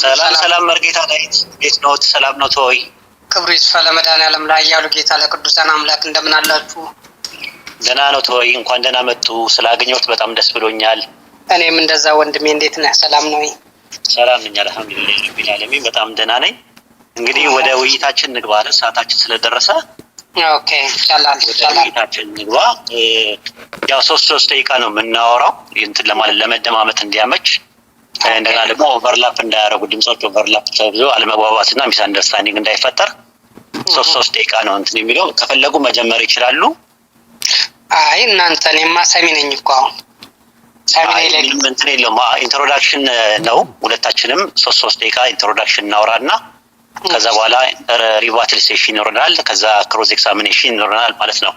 ሰላም ሰላም መርጌታ ዳዊት እንዴት ነዎት? ሰላም ነው ተወይ? ክብሩ ይስፋ ለመድኃኔዓለም ላይ ያሉ ጌታ ለቅዱሳን አምላክ እንደምን አላችሁ? ደህና ነው ተወይ። እንኳን ደህና መጡ። ስላገኘሁት በጣም ደስ ብሎኛል። እኔም እንደዛ ወንድሜ። እንዴት ነህ? ሰላም ነው? ሰላም ነኝ አልሐምዱሊላህ ረቢል ዓለሚን በጣም ደህና ነኝ። እንግዲህ ወደ ውይይታችን ንግባ። ሰዓታችን ስለደረሰ ኦኬ ይቻላል። ወደ ውይይታችን ንግባ። ያው ሶስት ደቂቃ ነው የምናወራው እንትን ለማለት ለመደማመጥ እንዲያመች እንደገና ደግሞ ኦቨርላፕ እንዳያደርጉ ድምጾች ኦቨርላፕ ተብሎ አለመግባባትና ሚስ አንደርስታንዲንግ እንዳይፈጠር ሶስት ደቂቃ ነው እንትን የሚለው። ከፈለጉ መጀመር ይችላሉ። አይ እናንተ እኔማ ሰሚ ነኝ እኮ አሁን ሰሚ ነኝ። እንትን የለውም ኢንትሮዳክሽን ነው። ሁለታችንም ሶስት ደቂቃ ኢንትሮዳክሽን እናወራና ከዛ በኋላ ሪቫትል ሴሽን ይኖረናል። ከዛ ክሮዝ ኤግዛሚኔሽን ይኖረናል ማለት ነው።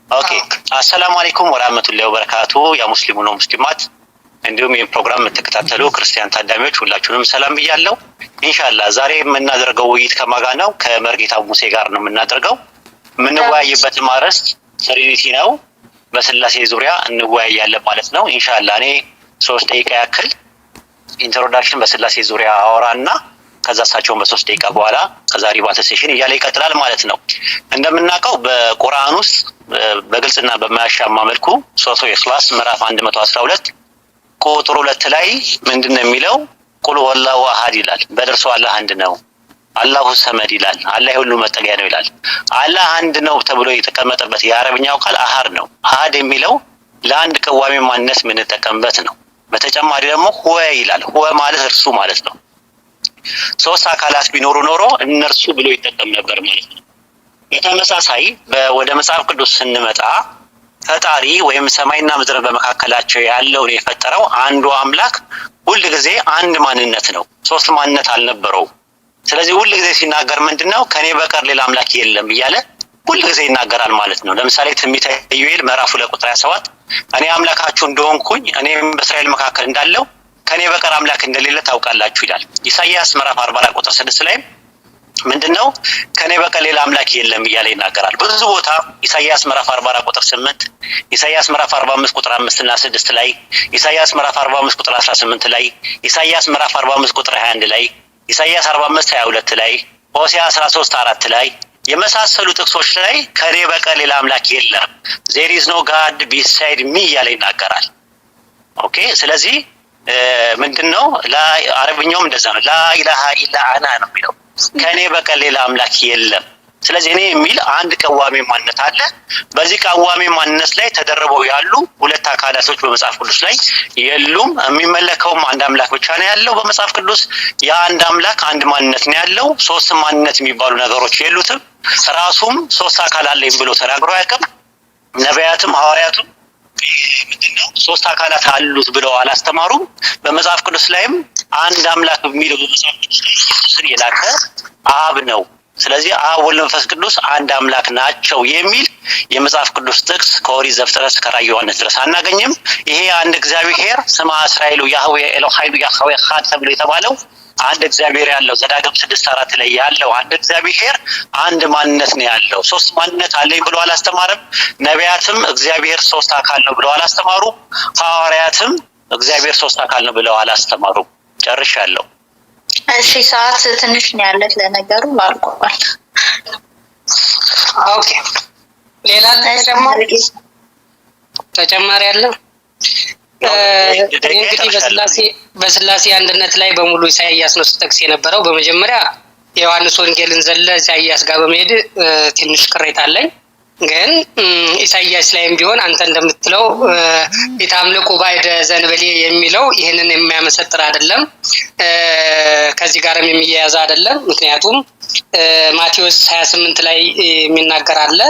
ኦኬ አሰላሙ አለይኩም ወራህመቱላሂ ወበረካቱ። ያ ሙስሊሙ ነው ሙስሊማት እንዲሁም ይህን ፕሮግራም የምትከታተሉ ክርስቲያን ታዳሚዎች ሁላችሁንም ሰላም ብያለሁ። ኢንሻአላህ ዛሬ የምናደርገው ውይይት ከማጋ ነው? ከመርጌታ ሙሴ ጋር ነው የምናደርገው። የምንወያይበት አርዕስት ትሪኒቲ ነው። በስላሴ ዙሪያ እንወያያለን ማለት ነው። ኢንሻአላህ እኔ 3 ደቂቃ ያክል ኢንትሮዳክሽን በስላሴ ዙሪያ አወራና ከዛ እሳቸውን በ3 ደቂቃ በኋላ ከዛ ሪቫት ሴሽን እያለ ይቀጥላል ማለት ነው። እንደምናውቀው በቁርአን ውስጥ በግልጽና በማያሻማ መልኩ ሱረቱል ኢኽላስ ምዕራፍ 112 ቁጥር 2 ላይ ምንድነው የሚለው? ቁል ወላሁ አሐድ ይላል። በደርሶ አላህ አንድ ነው። አላሁ ሰመድ ይላል። አላህ ሁሉ መጠጊያ ነው ይላል። አላህ አንድ ነው ተብሎ የተቀመጠበት የአረብኛው ቃል አሐድ ነው። አሐድ የሚለው ለአንድ ቀዋሚ ማንነት የምንጠቀምበት ነው። በተጨማሪ ደግሞ ሁወ ይላል። ሁወ ማለት እርሱ ማለት ነው። 3 አካላት ቢኖሩ ኖሮ እነርሱ ብሎ ይጠቀም ነበር ማለት ነው። በተመሳሳይ ወደ መጽሐፍ ቅዱስ ስንመጣ ፈጣሪ ወይም ሰማይና ምድር በመካከላቸው ያለውን የፈጠረው አንዱ አምላክ ሁሉ ጊዜ አንድ ማንነት ነው። 3 ማንነት አልነበረው። ስለዚህ ሁሉ ጊዜ ሲናገር ምንድነው? ከኔ በቀር ሌላ አምላክ የለም እያለ ሁሉ ጊዜ ይናገራል ማለት ነው። ለምሳሌ ትንቢተ ኢዩኤል ምዕራፍ 2 ቁጥር 27 እኔ አምላካችሁ እንደሆንኩኝ እኔም በእስራኤል መካከል እንዳለው ከኔ በቀር አምላክ እንደሌለ ታውቃላችሁ ይላል። ኢሳይያስ ምዕራፍ 44 ቁጥር 6 ላይ ምንድነው? ከኔ በቀር ሌላ አምላክ የለም እያለ ይናገራል። ብዙ ቦታ ኢሳይያስ ምዕራፍ 44 ቁጥር 8፣ ኢሳይያስ ምዕራፍ 45 ቁጥር 5 እና 6 ላይ፣ ኢሳይያስ ምዕራፍ 45 ቁጥር 18 ላይ፣ ኢሳይያስ ምዕራፍ 45 ቁጥር 21 ላይ፣ ኢሳይያስ 45 22 ላይ፣ ሆሴዕ 13 4 ላይ የመሳሰሉ ጥቅሶች ላይ ከኔ በቀር ሌላ አምላክ የለም there is no god beside me እያለ ይናገራል። ኦኬ ስለዚህ ምንድነው? አረብኛውም እንደዛ ነው። ላ ኢላሃ ኢላ አና ነው የሚለው ከኔ በቀር ሌላ አምላክ የለም። ስለዚህ እኔ የሚል አንድ ቀዋሚ ማንነት አለ። በዚህ ቀዋሚ ማንነት ላይ ተደርበው ያሉ 2 አካላቶች በመጽሐፍ ቅዱስ ላይ የሉም። የሚመለከውም አንድ አምላክ ብቻ ነው ያለው በመጽሐፍ ቅዱስ። የአንድ አምላክ አንድ ማንነት ነው ያለው። 3 ማንነት የሚባሉ ነገሮች የሉትም። ራሱም 3 አካል አለኝ ብሎ ተናግሮ አያውቅም። ነቢያትም ሐዋርያቱም ምንድነው 3 አካላት አሉት ብለው አላስተማሩም። በመጽሐፍ ቅዱስ ላይም አንድ አምላክ የሚለው በመጽሐፍ ቅዱስ ላይ ኢየሱስን የላከ አብ ነው። ስለዚህ አብ ወልድ መንፈስ ቅዱስ አንድ አምላክ ናቸው የሚል የመጽሐፍ ቅዱስ ጥቅስ ከኦሪት ዘፍጥረት እስከ ራዕየ ዮሐንስ ድረስ አናገኝም። ይሄ አንድ እግዚአብሔር ስማ እስራኤል ያህዌ ኤሎሃይዱ ያህዌ ኻድ ተብሎ የተባለው አንድ እግዚአብሔር ያለው ዘዳግም 6:4 ላይ ያለው አንድ እግዚአብሔር አንድ ማንነት ነው ያለው። 3 ማንነት አለኝ ብሎ አላስተማረም። ነቢያትም እግዚአብሔር 3 አካል ነው ብለው አላስተማሩም። ሐዋርያትም እግዚአብሔር 3 አካል ነው ብለው አላስተማሩም። ጨርሻለሁ። እሺ ሰዓት ትንሽ ነው ያለት ለነገሩ አልቋል። ኦኬ ሌላ ተጨማሪ አለ? እንግዲህ በስላሴ አንድነት ላይ በሙሉ ኢሳይያስ ነው ተጠቅስ የነበረው። በመጀመሪያ የዮሐንስ ወንጌልን ዘለ ኢሳይያስ ጋር በመሄድ ትንሽ ቅሬታ አለኝ። ግን ኢሳይያስ ላይም ቢሆን አንተ እንደምትለው የታምልኩ ባይደ ዘንበሌ የሚለው ይህንን የሚያመሰጥር አይደለም፣ ከዚህ ጋርም የሚያያዝ አይደለም። ምክንያቱም ማቴዎስ 28 ላይ የሚናገር አለ።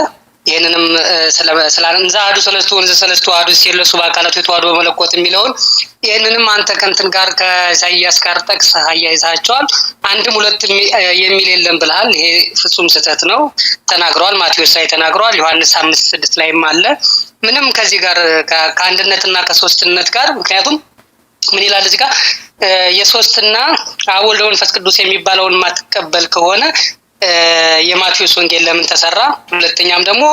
ይህንንም ስላንዛ አዱ ሰለስቱ ወንዘ ሰለስቱ አዱ ሲለሱ በአካላቱ የተዋህዶ በመለኮት የሚለውን ይህንንም አንተ ከእንትን ጋር ከኢሳይያስ ጋር ጠቅሰህ አያይዛቸዋል። 1 2 የሚል የለም ብለሃል። ይሄ ፍጹም ስህተት ነው። ተናግረዋል። ማቴዎስ ላይ ተናግረዋል። ዮሐንስ 5:6 ላይም አለ። ምንም ከዚህ ጋር ከአንድነትና ከሶስትነት ጋር ምክንያቱም ምን ይላል እዚህ ጋር የሶስትና አብ ወልድ መንፈስ ቅዱስ የሚባለውን ማትቀበል ከሆነ የማቴዎስ ወንጌል ለምን ተሰራ? ሁለተኛም ደግሞ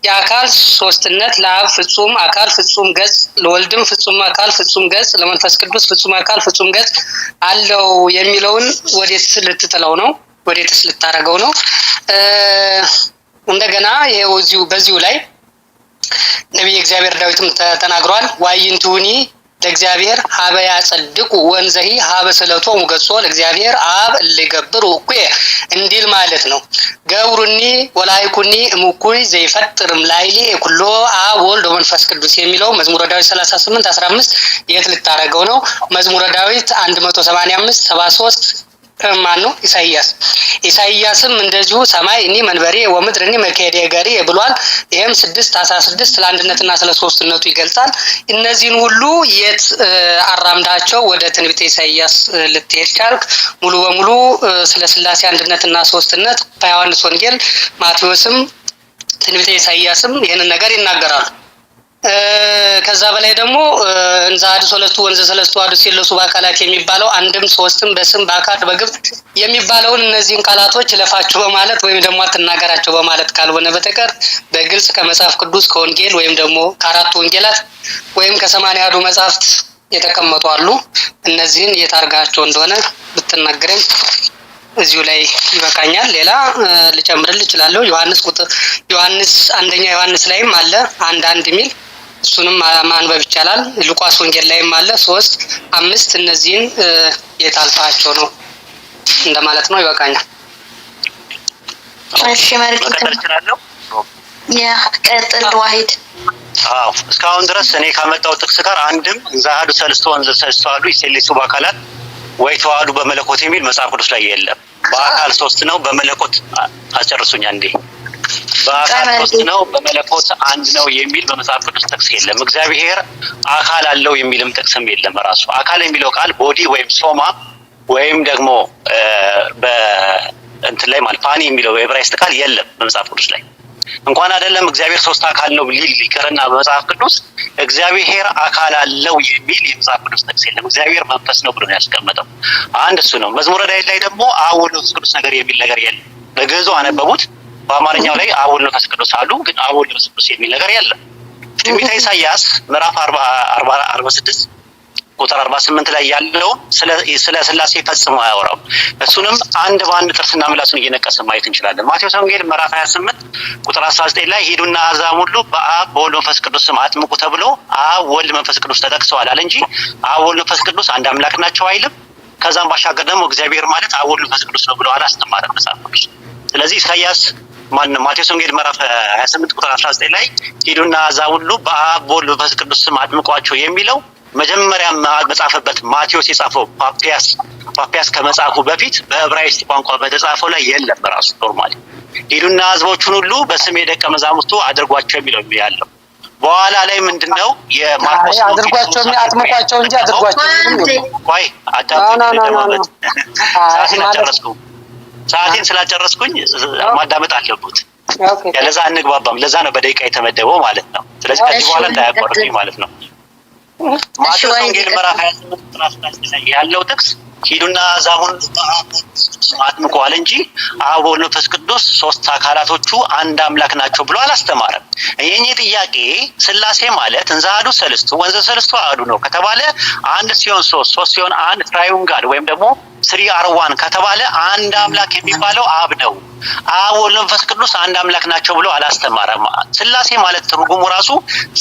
የአካል ሶስትነት ለአብ ፍጹም አካል ፍጹም ገጽ፣ ለወልድም ፍጹም አካል ፍጹም ገጽ፣ ለመንፈስ ቅዱስ ፍጹም አካል ፍጹም ገጽ አለው የሚለውን ወዴት ልትጥለው ነው? ወዴትስ ልታረገው ነው? እንደገና ይሄው በዚሁ ላይ ነቢየ እግዚአብሔር ዳዊትም ተናግሯል። ዋይንቱኒ ለእግዚአብሔር ሀበ ያጸድቁ ወንዘሂ ሀበ ስለቶሙ ገጾ ለእግዚአብሔር አብ እልገብሩ እኩየ እንዲል ማለት ነው። ገብሩኒ ወላይኩኒ እሙኩይ ዘይፈጥርም ላይሌ ኩሎ አብ ወልድ ወመንፈስ ቅዱስ የሚለው መዝሙረ ዳዊት 38:15 የት ልታረገው ነው? መዝሙረ ዳዊት 185 73 ማን ነው? ኢሳይያስም እንደዚሁ ሰማይ እኒ መንበሬ ወምድር እኒ መከዴ ገሪ ብሏል። ይሄም 6:16 ስለ አንድነትና ስለ ሶስትነቱ ይገልጻል። እነዚህን ሁሉ የት አራምዳቸው ወደ ትንቢተ ኢሳይያስ ልትሄድ ቻልክ? ሙሉ በሙሉ ስለ ስላሴ አንድነትና ሶስትነት በዮሐንስ ወንጌል፣ ማቴዎስም ትንቢተ ኢሳይያስም ይህንን ነገር ይናገራሉ። ከዛ በላይ ደግሞ እንዘ አሐዱ ሰለስቱ ወንዘ ሰለስቱ አሐዱ ሲለሱ በአካላት የሚባለው አንድም ሶስትም በስም በአካል በግብር የሚባለውን እነዚህን ቃላቶች ለፋችሁ በማለት ወይም ደግሞ አትናገራቸው በማለት ካልሆነ በተቀር በግልጽ ከመጽሐፍ ቅዱስ ከወንጌል ወይም ደግሞ ከአራቱ ወንጌላት ወይም ከ81 መጽሐፍት የተቀመጡ አሉ። እነዚህን የታርጋቸው እንደሆነ ብትናገረኝ እዚሁ ላይ ይበቃኛል። ሌላ ልጨምርልህ እችላለሁ። ዮሐንስ አንደኛ ዮሐንስ ላይም አለ 1:1 ሚል እሱንም ማንበብ ይቻላል። ሉቃስ ወንጌል ላይም አለ 3:5 እነዚህን የታልፋቸው ነው እንደማለት ነው። ይበቃኛል። እሺ መርቂት ቀጥል ዋሂድ። እስካሁን ድረስ እኔ ካመጣው ጥቅስ ጋር አንድም እንዘ አሐዱ ሰለስቱ ወንዘ ሰለስቱ አሐዱ ይሴልሱ በአካላት ወይ ተዋህዱ በመለኮት የሚል መጽሐፍ ቅዱስ ላይ የለም። በአካል ሶስት ነው፣ በመለኮት አጨርሱኝ አንዴ። በአካል ሶስት ነው፣ በመለኮት አንድ ነው የሚል በመጽሐፍ ቅዱስ ጥቅስ የለም። እግዚአብሔር አካል አለው የሚልም ጥቅስም የለም። ራሱ አካል የሚለው ቃል ቦዲ ወይም ሶማ ወይም ደግሞ በእንትን ላይ ማለት ፓኒ የሚለው የዕብራይስጥ ቃል የለም በመጽሐፍ ቅዱስ ላይ። እንኳን አይደለም እግዚአብሔር ሶስት አካል ነው ሊል ይቅርና በመጽሐፍ ቅዱስ እግዚአብሔር አካል አለው የሚል የመጽሐፍ ቅዱስ ጥቅስ የለም። እግዚአብሔር መንፈስ ነው ብሎ ነው ያስቀመጠው። አንድ እሱ ነው። መዝሙረ ዳዊት ላይ ደግሞ አብ ወልድ መንፈስ ቅዱስ ነገር የሚል ነገር የለም። በግዕዙ አነበቡት፣ በአማርኛው ላይ አብ ወልድ መንፈስ ቅዱስ አሉ፣ ግን አብ ወልድ መንፈስ ቅዱስ የሚል ነገር የለም። ትንቢተ ኢሳይያስ ምዕራፍ 46 ቁጥር 48 ላይ ያለው ስለ ስላሴ ፈጽሞ አያወራም። እሱንም አንድ በአንድ ጥርስና ምላሱን እየነቀሰ ማየት እንችላለን። ማቴዎስ ወንጌል ምዕራፍ 28 ቁጥር 19 ላይ ሂዱና አሕዛብ ሁሉ በአብ በወልድ መንፈስ ቅዱስ ስም አጥምቁ ተብሎ አብ ወልድ መንፈስ ቅዱስ ተጠቅሰዋል አለ እንጂ አብ ወልድ መንፈስ ቅዱስ አንድ አምላክ ናቸው አይልም። ከዛም ባሻገር ደግሞ እግዚአብሔር ማለት አብ ወልድ መንፈስ ቅዱስ ነው ብሎ አላስተማረም መጽሐፍ ቅዱስ። ስለዚህ ኢሳይያስ ማቴዎስ ወንጌል ምዕራፍ 28 ቁጥር 19 ላይ ሂዱና አሕዛብ ሁሉ በአብ በወልድ መንፈስ ቅዱስ ስም አጥምቋቸው የሚለው መጀመሪያ መጻፈበት ማቴዎስ የጻፈው ፓፒያስ ከመጻፉ በፊት በዕብራይስጥ ቋንቋ በተጻፈው ላይ የለም። በራሱ ኖርማሊ ሂዱና ሕዝቦቹን ሁሉ በስሜ ደቀ መዛሙርቱ አድርጓቸው የሚለው ያለው በኋላ ላይ ምንድነው የማርቆስ አድርጓቸው አጥምቋቸው እንጂ አድርጓቸው ቆይ ሰዓቴን ስላጨረስኩኝ ማዳመጥ አለብዎት። ያለዛ አንግባባም። ለዛ ነው በደቂቃ የተመደበው ማለት ነው። ስለዚህ ከዚህ በኋላ እንዳያቋርጡኝ ማለት ነው። ማቴዎስ ወንጌል ምዕራፍ 28 ቁጥር 19 ላይ ያለው ጥቅስ ሂዱና አሕዛብን አጥምቁ አለ እንጂ አብ ወልድ መንፈስ ቅዱስ ሶስት አካላቶቹ አንድ አምላክ ናቸው ብሎ አላስተማረም። የኔ ጥያቄ ስላሴ ማለት እንዘ አሐዱ ሰለስቱ ወንዘ ሰለስቱ አሐዱ ነው ከተባለ አንድ ሲሆን ሶስት ሲሆን አንድ ትራዩን ጋር ወይም ደግሞ ስሪ አርዋን ከተባለ አንድ አምላክ የሚባለው አብ ነው። አብ ወልድ መንፈስ ቅዱስ አንድ አምላክ ናቸው ብሎ አላስተማረም። ስላሴ ማለት ትርጉሙ ራሱ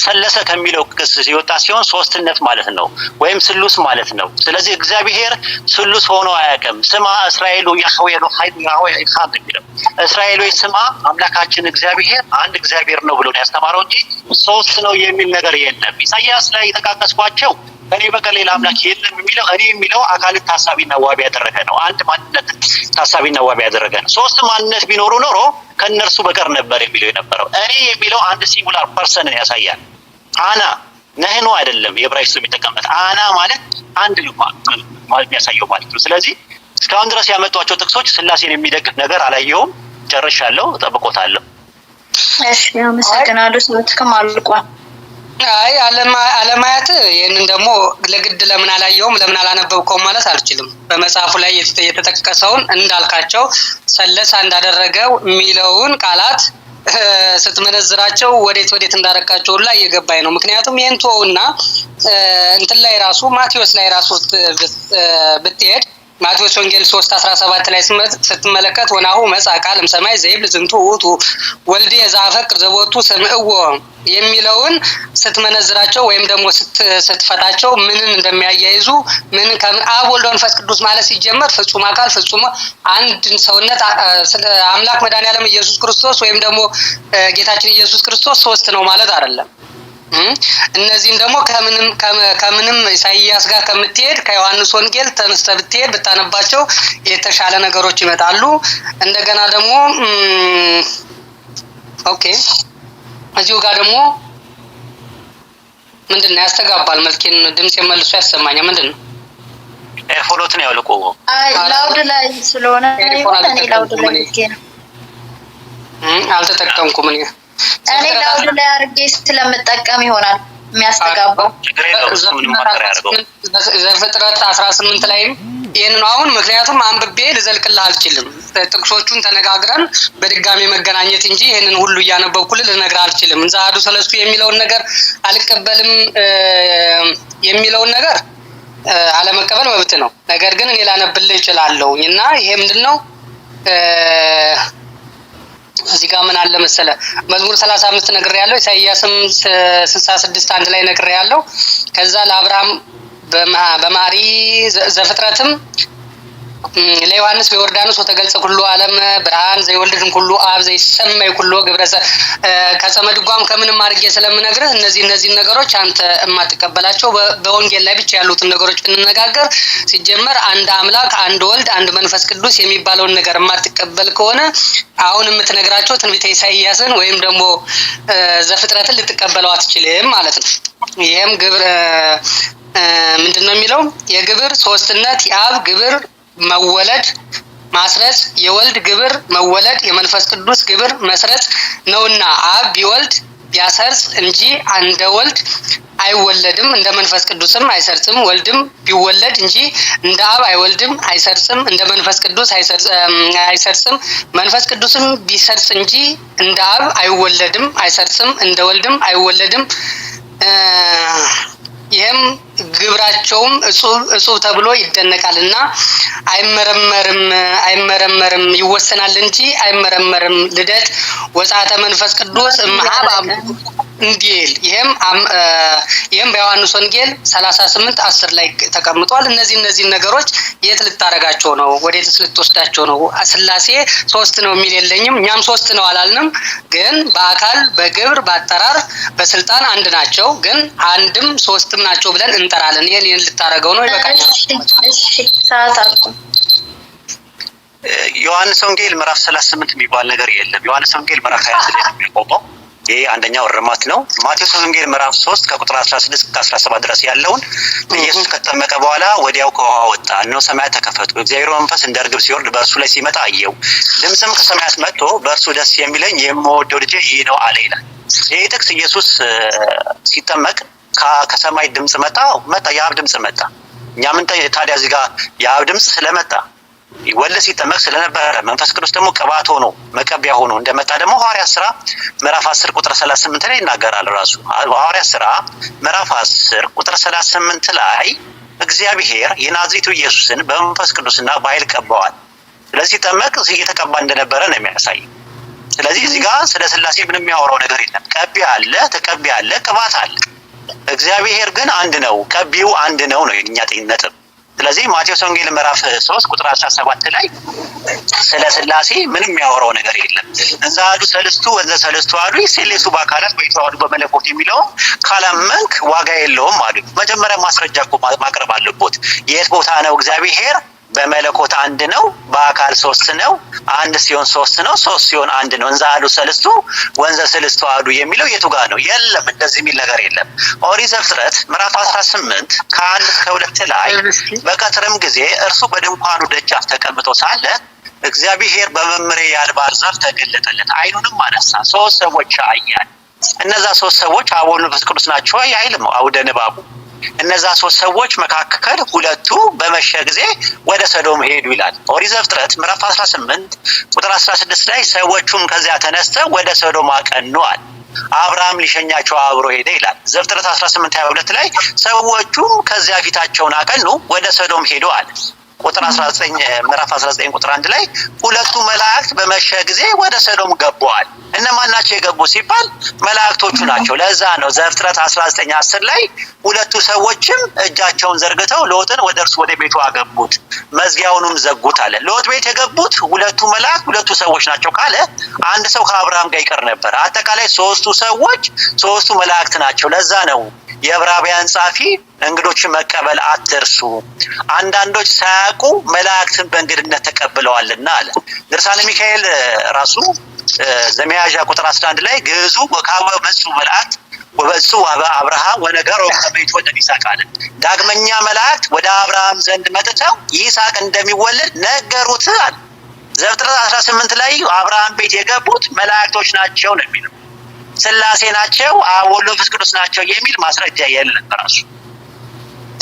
ሰለሰ ከሚለው ክስ ሲወጣ ሲሆን ሶስትነት ማለት ነው፣ ወይም ስሉስ ማለት ነው። ስለዚህ እግዚአብሔር ስሉስ ሆኖ አያውቅም። ስማ እስራኤል ያህዌ ኃይል ያህዌ ኢኻድ የሚለው እስራኤል ወይ ስማ አምላካችን እግዚአብሔር አንድ እግዚአብሔር ነው ብሎ ነው ያስተማረው እንጂ ሶስት ነው የሚል ነገር የለም። ኢሳይያስ ላይ የተቃቀስኳቸው እኔ በቀር ሌላ አምላክ የለም የሚለው እኔ የሚለው አካልን ታሳቢና ዋቢ ያደረገ ነው። አንድ ማንነት ታሳቢና ዋቢ ያደረገ ነው። ሶስት ማንነት ቢኖሩ ኖሮ ከነርሱ በቀር ነበር የሚለው የነበረው። እኔ የሚለው አንድ ሲንጉላር ፐርሰንን ያሳያል። አና ነህኑ አይደለም የዕብራይስጥ የሚጠቀምበት አና ማለት አንድ ልጅ ማለት የሚያሳየው ማለት ነው። ስለዚህ እስካሁን ድረስ ያመጧቸው ጥቅሶች ስላሴን የሚደግፍ ነገር አላየሁም። ጨርሻለሁ። እጠብቆታለሁ። እሺ አመሰግናለሁ። ሰዓትክም አልቋል። አይ አለማየት ይህንን ደግሞ ለግድ ለምን አላየውም ለምን አላነበብከውም ማለት አልችልም። በመጽሐፉ ላይ የተጠቀሰውን እንዳልካቸው ሰለሳ እንዳደረገው የሚለውን ቃላት ስትመነዝራቸው ወዴት እንዳረካቸው ላይ እየገባኝ ነው። ምክንያቱም ይህን ተወውና እንትን ላይ ራሱ ማቴዎስ ላይ ራሱ ብትሄድ ማቴዎስ ወንጌል 3:17 ላይ ስትመለከት ወናሁ መጽአ ቃል እምሰማይ ዘይብል ዝንቱ ውእቱ ወልድ ዘአፈቅር ዘቦቱ ሰምዕዎ የሚለውን ስትመነዝራቸው ወይም ደግሞ ስትፈታቸው ምንን እንደሚያያይዙ ምን አብ ወልድ መንፈስ ቅዱስ ማለት ሲጀመር ፍጹም አካል ፍጹም አንድ ሰውነት አምላክ መድኃኒዓለም ኢየሱስ ክርስቶስ ወይም ደግሞ ጌታችን ኢየሱስ ክርስቶስ ሶስት ነው ማለት አይደለም። እነዚህም ደግሞ ከምንም ኢሳይያስ ጋር ከምትሄድ ከዮሐንስ ወንጌል ተነስተህ ብትሄድ ብታነባቸው የተሻለ ነገሮች ይመጣሉ። እንደገና ደግሞ ኦኬ እዚሁ ጋር ደግሞ ምንድነው ያስተጋባል መልኬን ድምጽ የመልሶ ያሰማኛል። ምንድነው ፎሎት ነው ያልኩ ላውድ ላይ ስለሆነ እኔ ላውድ ላይ ነው አልተጠቀምኩም እኔ ላውድ ላይ አድርጌ ስለምጠቀም ይሆናል የሚያስተጋባው። ዘፍጥረት 18 ላይም ይሄንን አሁን ምክንያቱም አንብቤ ልዘልቅልህ አልችልም። ጥቅሶቹን ተነጋግረን በድጋሚ መገናኘት እንጂ ይሄንን ሁሉ እያነበብኩልህ ልነግርህ አልችልም። እንዛ አሐዱ ሰለስቱ የሚለውን ነገር አልቀበልም የሚለውን ነገር አለመቀበል መብት ነው። ነገር ግን እኔ ላነብልህ እችላለሁ እና ይሄ ምንድነው እዚህ ጋር ምን አለ መሰለ መዝሙር 35 ነግሬያለሁ። ኢሳይያስም 66 አንድ ላይ ነግሬያለሁ። ከዛ ለአብርሃም በማሪ ዘፍጥረትም ለዮሐንስ በዮርዳኖስ ወተገልጸ ኩሉ ዓለም ብርሃን ዘይወልድን ኩሉ አብ ዘይሰማይ ኩሉ ግብረሰ ከጸመድጓም ከምንም አድርጌ ስለምነግርህ እነዚህ ነገሮች አንተ የማትቀበላቸው በወንጌል ላይ ብቻ ያሉትን ነገሮች ብንነጋገር ሲጀመር አንድ አምላክ አንድ ወልድ አንድ መንፈስ ቅዱስ የሚባለውን ነገር የማትቀበል ከሆነ አሁን የምትነግራቸው ትንቢተ ኢሳይያስን ወይም ደግሞ ዘፍጥረትን ልትቀበለው አትችልም ማለት ነው። ይሄም ግብር ምንድነው የሚለው የግብር ሶስትነት የአብ ግብር መወለድ ማስረጽ የወልድ ግብር መወለድ የመንፈስ ቅዱስ ግብር መስረጽ ነውና አብ ቢወልድ ቢያሰርጽ እንጂ እንደ ወልድ አይወለድም እንደ መንፈስ ቅዱስም አይሰርጽም። ወልድም ቢወለድ እንጂ እንደ አብ አይወልድም አይሰርጽም እንደ መንፈስ ቅዱስ አይሰርጽም። መንፈስ ቅዱስም ቢሰርጽ እንጂ እንደ አብ አይወለድም አይሰርጽም እንደ ወልድም አይወለድም። ይህም ግብራቸውም እጹብ ተብሎ ይደነቃልና አይመረመርም ይወሰናል እንጂ አይመረመርም። ልደት ወጻተ መንፈስ ቅዱስ እምኀብ እንዲል ይህም በዮሐንስ ወንጌል 38:10 ላይ ተቀምጧል። እነዚህ ነገሮች የት ልታረጋቸው ነው? ወዴትስ ልትወስዳቸው ነው? ስላሴ ሶስት ነው የሚል የለኝም። እኛም ሶስት ነው አላልንም፣ ግን በአካል በግብር በአጠራር በስልጣን አንድ ናቸው፣ ግን አንድም ሶስትም ናቸው ብለን እንጠራለን። ይሄን ልታረገው ነው? ይበቃኛል። እሺ ሰዓት አልኩ። ዮሐንስ ወንጌል ምዕራፍ 38 የሚባል ነገር የለም። ዮሐንስ ወንጌል ምዕራፍ 26 ላይ የሚቆመው ይሄ አንደኛው እርማት ነው። ማቴዎስ ወንጌል ምዕራፍ 3 ከቁጥር 16 እስከ 17 ድረስ ያለውን ኢየሱስ ከተጠመቀ በኋላ ወዲያው ከውሃ ወጣ፣ እነሆ ሰማያት ተከፈቱ፣ እግዚአብሔር መንፈስ እንደ ርግብ ሲወርድ በእርሱ ላይ ሲመጣ አየው። ድምፅም ከሰማያት መጥቶ በእርሱ ደስ የሚለኝ የምወደው ልጄ ይህ ነው አለ ይላል። ይህ ጥቅስ ኢየሱስ ሲጠመቅ ከሰማይ ድምፅ መጣ፣ የአብ ድምፅ መጣ። እኛ ምን ታዲያ እዚህ ጋር የአብ ድምፅ ስለመጣ ወልድ ሲጠመቅ ስለነበረ መንፈስ ቅዱስ ደግሞ ቅባት ሆኖ መቀቢያ ሆኖ እንደመጣ ደግሞ ሐዋርያት ሥራ ምዕራፍ 10 ቁጥር 38 ላይ ይናገራል። ራሱ ሐዋርያት ሥራ ምዕራፍ 10 ቁጥር 38 ላይ እግዚአብሔር የናዝሬቱ ኢየሱስን በመንፈስ ቅዱስና በኃይል ቀባዋል። ስለዚህ ሲጠመቅ እየተቀባ እንደነበረ ነው የሚያሳይ። ስለዚህ እዚህ ጋር ስለ ስላሴ ምንም የሚያወራው ነገር የለም። ቀቢ አለ፣ ተቀቢ አለ፣ ቅባት አለ። እግዚአብሔር ግን አንድ ነው፣ ቀቢው አንድ ነው ነው የኛ ነጥብ። ስለዚህ ማቴዎስ ወንጌል ምዕራፍ 3 ቁጥር 17 ላይ ስለ ስላሴ ምንም የሚያወራው ነገር የለም። እንዛ አሐዱ ሰለስቱ ወዘ ሰለስቱ አሐዱ ይሴለሱ በአካላት ወይተዋሐዱ በመለኮት የሚለው ካላመንክ ዋጋ የለውም አሉ። መጀመሪያ ማስረጃ እኮ ማቅረብ አለበት። የት ቦታ ነው እግዚአብሔር በመለኮት አንድ ነው፣ በአካል ሶስት ነው፣ አንድ ሲሆን ሶስት ነው፣ ሶስት ሲሆን አንድ ነው። እንዛ አሐዱ ሰለስቱ ወንዘ ሰለስቱ አሐዱ የሚለው የቱ ጋር ነው? የለም፣ እንደዚህ የሚል ነገር የለም። ኦሪት ዘፍጥረት ምዕራፍ 18 ከ1 እስከ 2 ላይ በቀትርም ጊዜ እርሱ በድንኳኑ ደጃፍ ተቀምጦ ሳለ እግዚአብሔር በመምሬ ያልባል ዛፍ ተገለጠለት፣ ዓይኑንም አነሳ፣ ሶስት ሰዎች አያል። እነዛ ሶስት ሰዎች አብ ወልድ መንፈስ ቅዱስ ናቸው አይልም አውደ ንባቡ። እነዛ ሶስት ሰዎች መካከል ሁለቱ በመሸ ጊዜ ወደ ሰዶም ሄዱ ይላል። ኦሪት ዘፍጥረት ምዕራፍ 18 ቁጥር 16 ላይ ሰዎቹም ከዚያ ተነስተው ወደ ሰዶም አቀኑ አለ። አብርሃም ሊሸኛቸው አብሮ ሄደ ይላል። ዘፍጥረት 18:22 ላይ ሰዎቹም ከዚያ ፊታቸውን አቀኑ ወደ ሰዶም ሄዱ አለ። ቁጥር 19 ምዕራፍ 19 ቁጥር 1 ላይ ሁለቱ መላእክት በመሸ ጊዜ ወደ ሰዶም ገቡዋል። እነማን ናቸው የገቡ ሲባል መላእክቶቹ ናቸው። ለዛ ነው ዘፍጥረት 19:10 ላይ ሁለቱ ሰዎችም እጃቸውን ዘርግተው ሎጥን ወደ እርሱ ወደ ቤቱ አገቡት፣ መዝጊያውንም ዘጉት አለ። ሎጥ ቤት የገቡት ሁለቱ መላእክት ሁለቱ ሰዎች ናቸው ካለ አንድ ሰው ከአብርሃም ጋር ይቀር ነበር። አጠቃላይ ሶስቱ ሰዎች ሶስቱ መላእክት ናቸው። ለዛ ነው የዕብራውያን ጻፊ እንግዶችን መቀበል አትርሱ፣ አንዳንዶች ሳያውቁ መላእክትን በእንግድነት ተቀብለዋልና አለ። ድርሳነ ሚካኤል ራሱ ዘመያዣ ቁጥር 11 ላይ ግዕዙ ወካወ መጹ መላእክት ወበጹ አብርሃም ወነገሮ ከቤቱ ወደ ይስሐቅ አለ። ዳግመኛ መላእክት ወደ አብርሃም ዘንድ መጥተው ይስሐቅ እንደሚወለድ ነገሩት አለ። ዘፍጥረት 18 ላይ አብርሃም ቤት የገቡት መላእክቶች ናቸው ነው የሚለው። ስላሴ ናቸው አብ ወልድ መንፈስ ቅዱስ ናቸው የሚል ማስረጃ የለም። ራሱ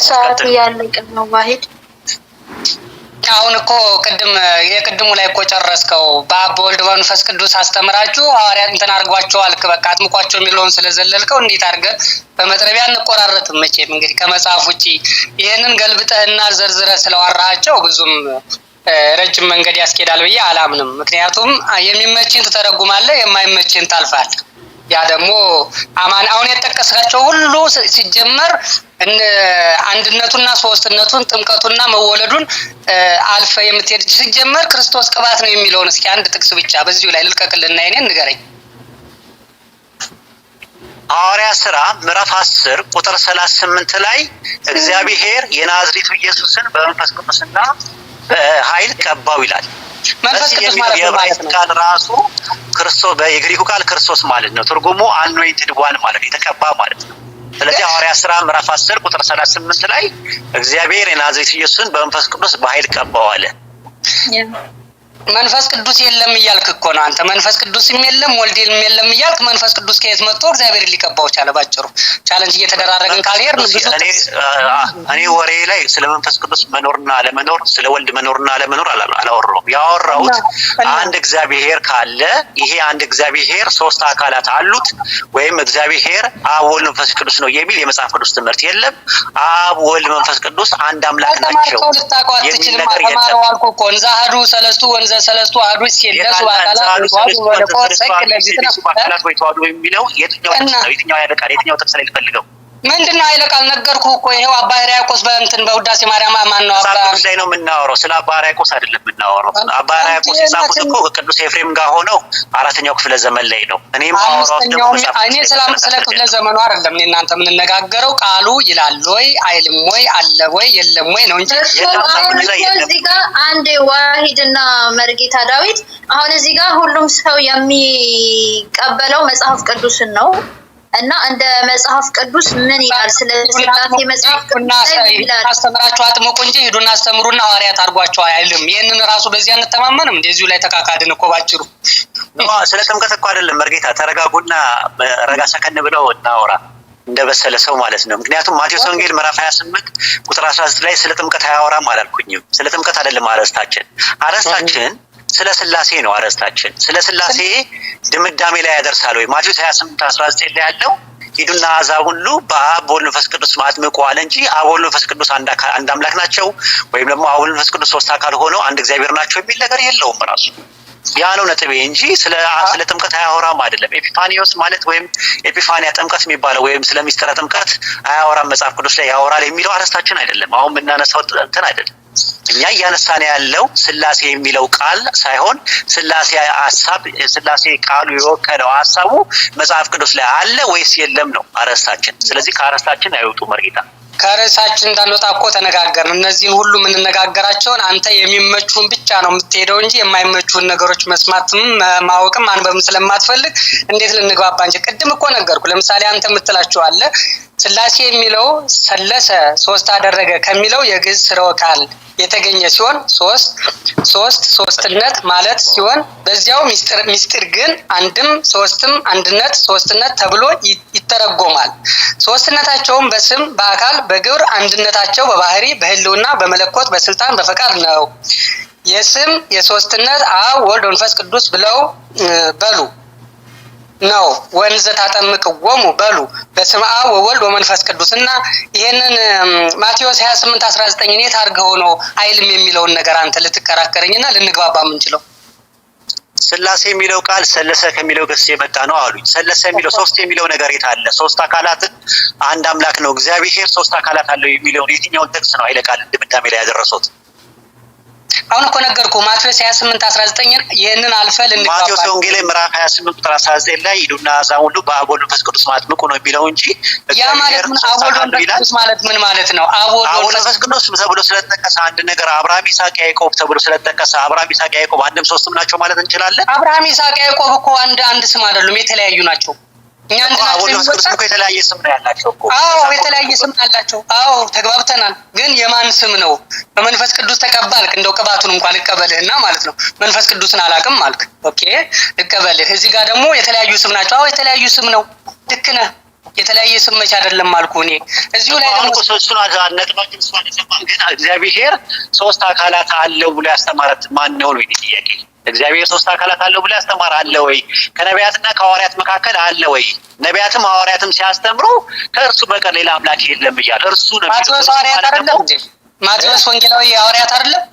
ሰዓት ያለቀ ነው። ዋሂድ አሁን እኮ የቅድሙ ላይ እኮ ጨረስከው። በአብ በወልድ በመንፈስ ቅዱስ አስተምራችሁ ሐዋርያት እንትን አድርጓቸዋል፣ በቃ አጥምቋቸው የሚለውን ስለዘለልከው እንዴት አድርገን በመጥረቢያ እንቆራረጥም? መቼም እንግዲህ ከመጽሐፍ ውጪ ይህንን ገልብጠህና ዘርዝረህ ስለዋራሃቸው ብዙም ረጅም መንገድ ያስኬዳል ብዬ አላምንም። ምክንያቱም የሚመችን ትተረጉማለህ፣ የማይመችን ታልፋለህ። ያ ደግሞ አሁን የጠቀስካቸው ሁሉ ሲጀመር አንድነቱና ሶስትነቱን ጥምቀቱና መወለዱን አልፈ የምትሄድ ሲጀመር ክርስቶስ ቅባት ነው የሚለውን እስኪ አንድ ጥቅስ ብቻ በዚሁ ላይ ልልቀቅልና የኔን ንገረኝ። ሐዋርያት ሥራ ምዕራፍ 10 ቁጥር 38 ላይ እግዚአብሔር የናዝሬቱ ኢየሱስን በመንፈስ ቅዱስና በኃይል ቀባው ይላል። መንፈስ ቅዱስ ማለት ነው። ቃል ራሱ ክርስቶስ በግሪኩ ቃል ክርስቶስ ማለት ነው። ትርጉሙ አኖይንትድ ዋን ማለት የተቀባ ማለት ነው። ስለዚህ ሐዋርያት ሥራ ምዕራፍ 10 ቁጥር 38 ላይ እግዚአብሔር የናዝሬቱ ኢየሱስን በመንፈስ ቅዱስ በኃይል ቀባው አለ። መንፈስ ቅዱስ የለም እያልክ እኮ ነው አንተ። መንፈስ ቅዱስም የለም ወልድም የለም እያልክ መንፈስ ቅዱስ ከየት መጥቶ እግዚአብሔር ሊቀባው ቻለ? ባጭሩ ቻሌንጅ እየተደራረግን ካልሄድን ብዙ እኔ ወሬ ላይ ስለ መንፈስ ቅዱስ መኖርና አለመኖር፣ ስለ ወልድ መኖርና አለመኖር አላወራሁም። ያወራሁት አንድ እግዚአብሔር ካለ ይሄ አንድ እግዚአብሔር ሶስት አካላት አሉት ወይም እግዚአብሔር አብ ወልድ መንፈስ ቅዱስ ነው የሚል የመጽሐፍ ቅዱስ ትምህርት የለም። አብ ወልድ መንፈስ ቅዱስ አንድ አምላክ ናቸው የሚል ነገር የለም። እንዛሃዱ ሰለስቱ ወንዘ ሰለስቱ አሐዱ ሲለሱ በአካላት ወይ ተዋህዶ የሚለው የትኛው ያደቃል? የትኛው ጥቅስ ላይ ልፈልገው? ምንድነው ኃይለ ቃል ነገርኩ እኮ ይሄው አባ ሕርያቆስ በእንትን በውዳሴ ማርያም ማን ነው አባ ላይ ነው የምናወራው። ስለ አባ ሕርያቆስ አይደለም የምናወራው። አባ ሕርያቆስ የጻፉት እኮ ከቅዱስ ኤፍሬም ጋር ሆነው 4ኛው ክፍለ ዘመን ላይ ነው። እኔም ማወራው ደግሞ እኔ ስለ ክፍለ ዘመኑ አይደለም። እኔ እናንተ የምንነጋገረው ቃሉ ይላል ወይ አይልም ወይ አለ ወይ የለም ወይ ነው እንጂ እዚህ ጋር አንድ ዋሂድና መርጌታ ዳዊት አሁን እዚህ ጋር ሁሉም ሰው የሚቀበለው መጽሐፍ ቅዱስን ነው እና እንደ መጽሐፍ ቅዱስ ምን ይላል? ስለ ስላሴ መጽሐፍ ቅዱስ ይላል አስተምራችሁ አጥምቁ እንጂ ሄዱና አስተምሩና ሐዋርያት አድርጓቸው አይልም። ይሄንን ራሱ በዚህ አንተማመንም። እንደዚሁ ላይ ተካካድን እኮ ባጭሩ። ስለ ጥምቀት እኮ አይደለም። መርጌታ ተረጋጉና ረጋ ሰከን ብለው እናወራ እንደበሰለ ሰው ማለት ነው። ምክንያቱም ማቴዎስ ወንጌል ምዕራፍ 28 ቁጥር 19 ላይ ስለ ጥምቀት አያወራም አላልኩኝም። ስለ ጥምቀት አይደለም አረስታችን ስለ ስላሴ ነው። አረስታችን ስለ ስላሴ ድምዳሜ ላይ ያደርሳል ወይ? ማቴዎስ 28:19 ላይ ያለው ሂዱና አሕዛብ ሁሉ በአብ በወልድ መንፈስ ቅዱስ አጥምቁ አለ እንጂ አብ ወልድ መንፈስ ቅዱስ አንድ አምላክ ናቸው ወይም ደግሞ አብ ወልድ መንፈስ ቅዱስ ሶስት አካል ሆነው አንድ እግዚአብሔር ናቸው የሚል ነገር የለውም። ራሱ ያ ነው ነጥቤ እንጂ ስለ ጥምቀት አያወራም አይደለም። ኤፒፋኒዮስ ማለት ወይም ኤፒፋኒያ ጥምቀት የሚባለው ወይም ስለ ሚስጥረ ጥምቀት አያወራም መጽሐፍ ቅዱስ ላይ ያወራል የሚለው አረስታችን አይደለም። አሁን የምናነሳው እንትን አይደለም። እኛ እያነሳን ያለው ስላሴ የሚለው ቃል ሳይሆን ስላሴ ሐሳብ ስላሴ ቃሉ የወከለው ሐሳቡ መጽሐፍ ቅዱስ ላይ አለ ወይስ የለም ነው አረስታችን። ስለዚህ ከአረስታችን አይወጡ መርጌታ። ከርዕሳችን እንዳንወጣ እኮ ተነጋገርን። እነዚህን ሁሉ የምንነጋገራቸውን አንተ የሚመቹን ብቻ ነው የምትሄደው እንጂ የማይመቹን ነገሮች መስማትም ማወቅም አንበብም ስለማትፈልግ እንዴት ልንግባባ እንጂ ቅድም እኮ ነገርኩ። ለምሳሌ አንተ የምትላቸው አለ ስላሴ የሚለው ሰለሰ ሶስት አደረገ ከሚለው የግዕዝ ስርወ ቃል የተገኘ ሲሆን ሶስትነት ማለት ሲሆን በዚያው ሚስጥር ግን አንድም ሶስትም አንድነት ሶስትነት ተብሎ ይተረጎማል። ሶስትነታቸውም በስም በአካል በግብር አንድነታቸው በባህሪ በህልውና በመለኮት በስልጣን በፈቃድ ነው። የስም የሶስትነት አብ ወልድ መንፈስ ቅዱስ ብለው በሉ ነው። ወንዘ ታጠምቅዎሙ በሉ በስመ አብ ወወልድ ወመንፈስ ቅዱስ እና ይሄንን ማቴዎስ 28:19 እኔ ታርገው ነው አይልም የሚለውን ነገር አንተ ልትከራከረኝና ልንግባባ የምንችለው? ስላሴ የሚለው ቃል ሰለሰ ከሚለው ግስ የመጣ ነው አሉኝ። ሰለሰ የሚለው ሶስት የሚለው ነገር የት አለ? ሶስት አካላትን አንድ አምላክ ነው እግዚአብሔር ሶስት አካላት አለው የሚለውን የትኛውን ጥቅስ ነው ኃይለ ቃል ድምዳሜ ላይ ያደረሱት? አሁን እኮ ነገርኩህ ማቴዎስ 28:19 ይሄንን አልፈ ልንግባባ። ማቴዎስ ወንጌል ምዕራፍ 28:19 ላይ ሂዱና አሕዛብ ሁሉ በአብ ወልድ መንፈስ ቅዱስ አጥምቁ ነው የሚለው እንጂ ያ ማለት ምን አብ ወልድ መንፈስ ቅዱስ ማለት ምን ማለት ነው? አብ ወልድ መንፈስ ቅዱስ ተብሎ ስለተጠቀሰ አንድ ነገር አብርሃም ይስሐቅ ያዕቆብ ተብሎ ስለተጠቀሰ አብርሃም ይስሐቅ ያዕቆብ አንድም ሶስትም ናቸው ማለት እንችላለን? አብርሃም ይስሐቅ ያዕቆብ እኮ አንድ ስም አይደሉም፣ የተለያዩ ናቸው። እኛ የተለያየ ስም ነው ያላቸው እኮ። አዎ የተለያየ ስም አላቸው። አዎ ተግባብተናል። ግን የማን ስም ነው? በመንፈስ ቅዱስ ተቀባልክ፣ እንደው ቅባቱን እንኳን ልቀበልህና ማለት ነው። መንፈስ ቅዱስን አላውቅም አልክ። ኦኬ ልቀበልህ። እዚህ ጋር ደግሞ የተለያዩ ስም ናቸው። አዎ የተለያዩ ስም ነው። ልክ ነህ። የተለያየ ስም መች አይደለም አልኩ እኔ። እዚሁ ላይ ደግሞ ሶስቱን ነጥባችን ስፋት ተሰማን። ግን እግዚአብሔር ሶስት አካላት አለው ብሎ ያስተማረት ማን ነው ነው ጥያቄ። እግዚአብሔር ሶስት አካላት አለው ብሎ ያስተማረ አለ ወይ? ከነቢያትና ከሐዋርያት መካከል አለ ወይ? ነቢያትም ሐዋርያትም ሲያስተምሩ ከእርሱ በቀር ሌላ አምላክ የለም እያለ እርሱ ነው። ማቴዎስ ሐዋርያት አይደለም እንዴ? ማቴዎስ ወንጌላዊ ሐዋርያት አይደለም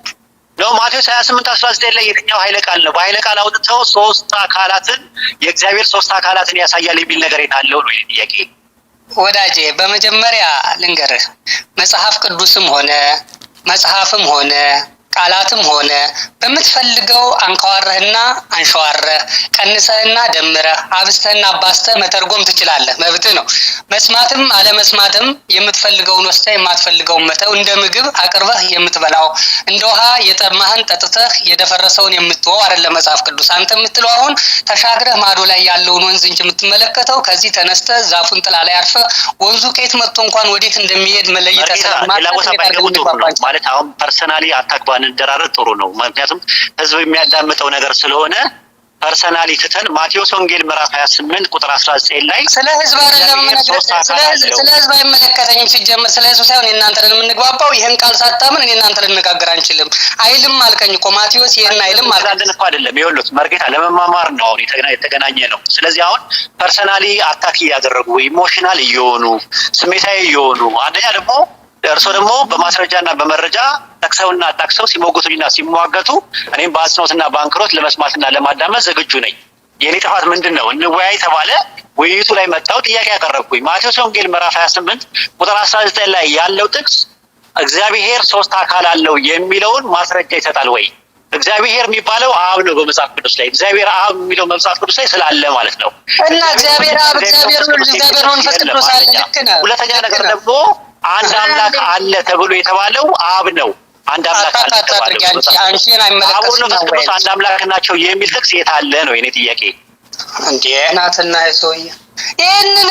ነው? ማቴዎስ 28:19 ላይ የትኛው ኃይለ ቃል ነው? በኃይለ ቃል አውጥተው ሶስት አካላትን የእግዚአብሔር ሶስት አካላትን ያሳያል የሚል ነገር የታለው ነው ጥያቄ። ወዳጄ በመጀመሪያ ልንገርህ፣ መጽሐፍ ቅዱስም ሆነ መጽሐፍም ሆነ ቃላትም ሆነ በምትፈልገው አንከዋረህና አንሸዋረህ ቀንሰህና ደምረህ አብስተህና አባስተህ መተርጎም ትችላለህ፣ መብትህ ነው። መስማትም አለመስማትም የምትፈልገውን ወስደህ የማትፈልገውን መተው እንደ ምግብ አቅርበህ የምትበላው እንደ ውሃ የጠማህን ጠጥተህ የደፈረሰውን የምትወው አይደለም መጽሐፍ ቅዱስ። አንተ የምትለው አሁን ተሻግረህ ማዶ ላይ ያለውን ወንዝ እንጂ የምትመለከተው ከዚህ ተነስተህ ዛፉን ጥላ ላይ አርፈህ ወንዙ ከየት መጥቶ እንኳን ወዴት እንደሚሄድ መለየት ማለት አሁን ፐርሰናሊ አታክባን እንደራረጥ ጥሩ ነው። ምክንያቱም ህዝብ የሚያዳምጠው ነገር ስለሆነ ፐርሰናሊ ትተን ማቴዎስ ወንጌል ምዕራፍ 28:19 ላይ ስለ ህዝብ አይደለም ስለ ህዝብ አይመለከተኝም። ሲጀምር ስለ ህዝብ ሳይሆን እናንተን የምንግባባው ይሄን ቃል ሳታምን እኔ እናንተ ልንነጋገር አንችልም አይልም አልከኝ እኮ ማቴዎስ ይሄን አይልም አልከኝ እኮ አይደለም። ይኸውልህ መርጌታ ለመማማር ነው አሁን የተገናኘ ነው። ስለዚህ አሁን ፐርሰናሊ አታክ እያደረጉ ኢሞሽናል እየሆኑ ስሜታዊ እየሆኑ አንደኛ ደግሞ እርሶ ደግሞ በማስረጃና በመረጃ ጠቅሰውና አጣቅሰው ሲሞግቱኝና ሲሟገቱ እኔም በአጽንኦትና በአንክሮት ለመስማትና ለማዳመጥ ዝግጁ ነኝ። የኔ ጥፋት ምንድን ነው? እንወያይ ተባለ። ውይይቱ ላይ መጣው ጥያቄ ያቀረብኩኝ ማቴዎስ ወንጌል ምዕራፍ 28:19 ላይ ያለው ጥቅስ እግዚአብሔር ሶስት አካል አለው የሚለውን ማስረጃ ይሰጣል ወይ? እግዚአብሔር የሚባለው አብ ነው በመጽሐፍ ቅዱስ ላይ። እግዚአብሔር አብ የሚለው መጽሐፍ ቅዱስ ላይ ስላለ ማለት ነው። እና እግዚአብሔር አብ እግዚአብሔር መንፈስ ቅዱስ አለ። ልክ ነው። ሁለተኛ ነገር ደግሞ አንድ አምላክ አለ ተብሎ የተባለው አብ ነው። አንድ አምላክ አለ ተብሎ አንድ አምላክ ናቸው የሚል ጥቅስ የት አለ ነው የኔ ጥያቄ። እንዴ እናትና የሰውዬ ይሄንን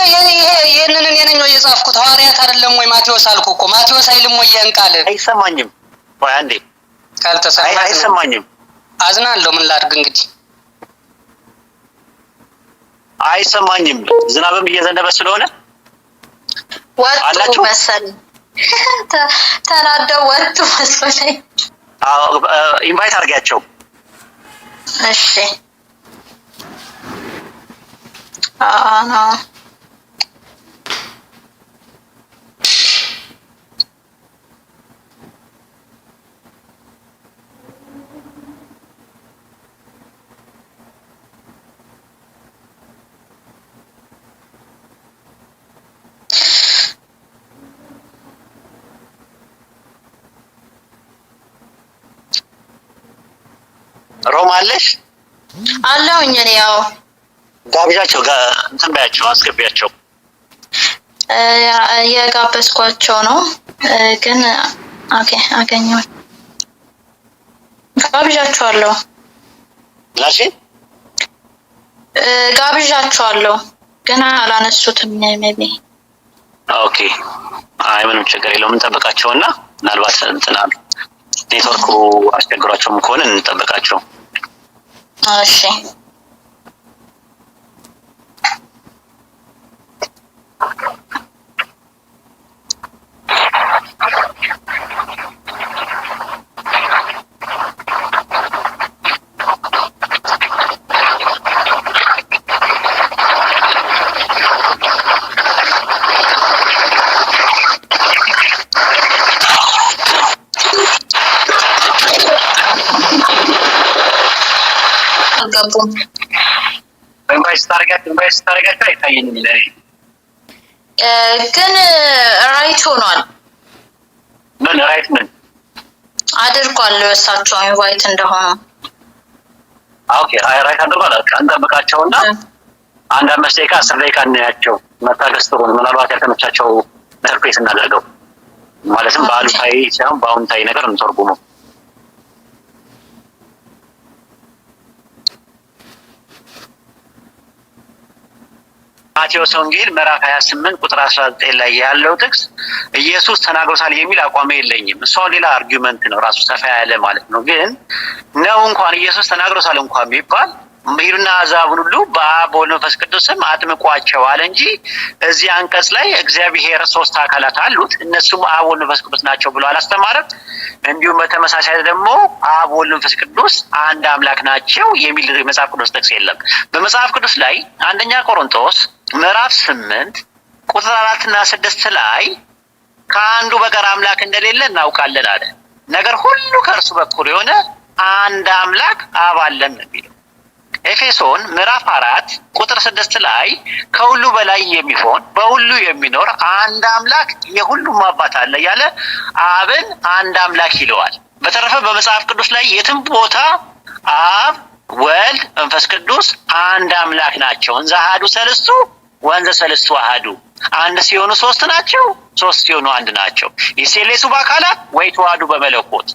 እኔ ነኝ የጻፍኩት ሐዋርያት አይደለም ወይ? ማቴዎስ አልኩ እኮ ማቴዎስ አይልም ወይ? ይሄን ቃል አይሰማኝም ወይ? አንዴ ካልተሰማኝ አይሰማኝም። አዝናለሁ። ምን ላድርግ እንግዲህ አይሰማኝም። ዝናብም እየዘነበ ስለሆነ ወጡ መሰለኝ ተናደው ወጡ መሰለኝ። ኢንቫይት አድርጊያቸው። እሺ ሮም አለሽ? አለሁኝ እኔ ያው ጋብዣቸው እንትን በያቸው አስገቢያቸው። የጋበዝኳቸው ነው ግን ኦኬ አገኘሁ። ጋብዣቸዋለሁ። ላሽ ጋብዣቸዋለሁ ግን አላነሱትም። ሜቢ ኦኬ አይ ምንም ችግር የለውም እንጠብቃቸውና ምናልባት እንትና ኔትወርኩ አስቸግሯቸውም ከሆነ እንጠብቃቸው። እሺ አልገቡም። ኢንቫይት ታደርጋቸው አይታየኝም ላይ ግን ራይት ሆኗል። ምን ራይት ምን አድርጓል እሳቸው ኢንቫይት እንደሆነ። ኦኬ አይ ራይት አድርጓል። እንጠብቃቸውና አንድ 5 ደቂቃ 10 ደቂቃ እናያቸው። መታገስ ጥሩ ነው። ምናልባት ያልተመቻቸው ኢንተርፕሬት እናደርገው ማለትም በአሉታዊ ሳይሆን በአዎንታዊ ነገር እንተርጉመው። ማቴዎስ ወንጌል ምዕራፍ 28 ቁጥር 19 ላይ ያለው ጥቅስ ኢየሱስ ተናግሮታል የሚል አቋም የለኝም። እሱ ሌላ አርጊውመንት ነው ራሱ ሰፋ ያለ ማለት ነው። ግን ነው እንኳን ኢየሱስ ተናግሮታል እንኳን ቢባል ሂዱና አሕዛብን ሁሉ በአብ በወልድ በመንፈስ ቅዱስ ስም አጥምቋቸው አለ እንጂ እዚህ አንቀጽ ላይ እግዚአብሔር 3 አካላት አሉት እነሱም አብ ወልድ መንፈስ ቅዱስ ናቸው ብሎ አላስተማረም። እንዲሁም በተመሳሳይ ደግሞ አብ ወልድ መንፈስ ቅዱስ አንድ አምላክ ናቸው የሚል መጽሐፍ ቅዱስ ጥቅስ የለም። በመጽሐፍ ቅዱስ ላይ አንደኛ ቆሮንቶስ ምዕራፍ 8 ቁጥር 4 እና 6 ላይ ከአንዱ በቀር አምላክ እንደሌለ እናውቃለን አለ። ነገር ሁሉ ከእርሱ በኩል የሆነ አንድ አምላክ አብ አለን ነው የሚለው። ኤፌሶን ምዕራፍ 4 ቁጥር 6 ላይ ከሁሉ በላይ የሚሆን በሁሉ የሚኖር አንድ አምላክ የሁሉም አባት አለ ያለ አብን አንድ አምላክ ይለዋል። በተረፈ በመጽሐፍ ቅዱስ ላይ የትም ቦታ አብ ወልድ መንፈስ ቅዱስ አንድ አምላክ ናቸው። እንዘ አሐዱ ሰለስቱ ወንዘ ሰለስቱ አሐዱ አንድ ሲሆኑ 3 ናቸው፣ 3 ሲሆኑ አንድ ናቸው። ይሴሌሱ በአካላት ወይ ተዋህዱ በመለኮት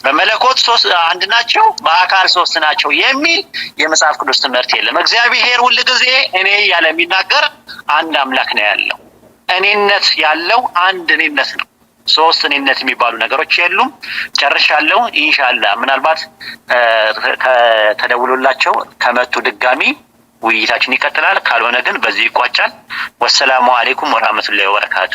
በመለኮት 3 አንድ ናቸው፣ በአካል 3 ናቸው የሚል የመጽሐፍ ቅዱስ ትምህርት የለም። እግዚአብሔር ሁሉ ጊዜ እኔ ያለ የሚናገር አንድ አምላክ ነው ያለው። እኔነት ያለው አንድ እኔነት ነው። 3 እኔነት የሚባሉ ነገሮች የሉም። ጨርሻለሁ። ኢንሻአላህ ምናልባት ተደውሎላቸው ከመጡ ድጋሚ ውይይታችን ይቀጥላል። ካልሆነ ግን በዚህ ይቋጫል። ወሰላሙ አለይኩም ወራህመቱላሂ ወበረካቱ።